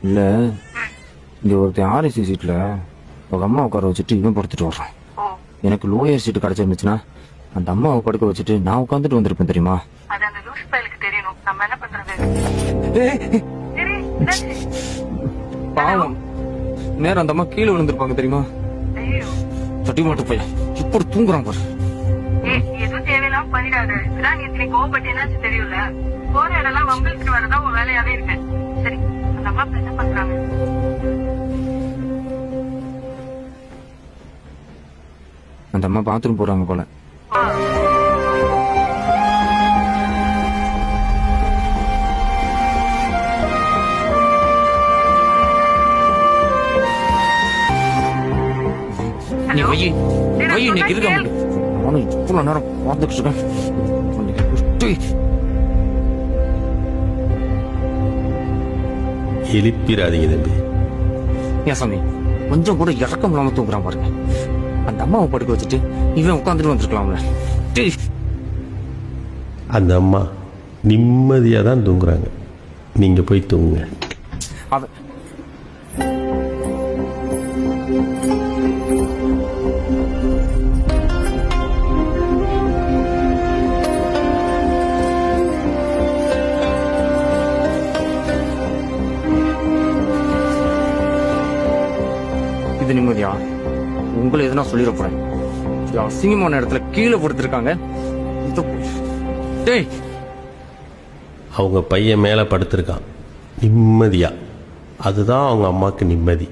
இல்ல இங்க ஒருத்தன் ஆர்எஸ்சி சீட்ல அவங்க அம்மா உட்கார வச்சுட்டு இவன் படுத்துட்டு வர்றான். எனக்கு லோயர் சீட்டு கிடைச்சிருந்துச்சுன்னா அந்த அம்மாவை படுக்க வச்சுட்டு நான் உட்காந்துட்டு வந்திருப்பேன் தெரியுமா? அது அந்த லூஸ் பயலுக்கு தெரியணும். நம்ம என்ன பண்றது? சரி, என்னாச்சு? பாவம் நேரம் அந்த அம்மா கீழே விழுந்திருப்பாங்க தெரியுமா? ஐயோ, தட்டி மாட்டு போய் இப்படி தூங்குறான் பாரு. ஏய், எதுவும் தேவையில்லாம பண்ணிடாத. இப்பதான் நீ இத்தனை கோவப்பட்டு என்னாச்சு தெரியும்ல. போற இடம்லாம் வம்பிழுத்துட்டு வரதான் உன் வேலையாவே இருக்கு. சரி, அந்த அம்மா இப்ப என்ன பண்றாங்க? அந்த அம்மா பாத்ரூம் போறாங்க போல. நீ வை வை இன்னைக்கு இருக்க மாட்டேன். அவனு இவ்வளவு நேரம் பார்த்துட்டு இருக்கேன். எழுப்பிடாதீங்க தம்பி. ஏன் சாமி கொஞ்சம் கூட இறக்கம் இல்லாம தூங்குறான் பாருங்க. அந்த அம்மாவை படுக்க வச்சுட்டு இவன் உட்காந்துட்டு வந்துருக்கலாம்ல. அந்த அம்மா நிம்மதியாக தான் தூங்குறாங்க. நீங்க போய் தூங்குங்க. அவன் இது நிம்மதியா? உங்களை எதுனா சொல்லிட போறேன். அசிங்கமான இடத்துல கீழே படுத்திருக்காங்க. டேய், அவங்க பையன் மேலே படுத்திருக்கான் நிம்மதியா. அதுதான் அவங்க அம்மாவுக்கு நிம்மதி.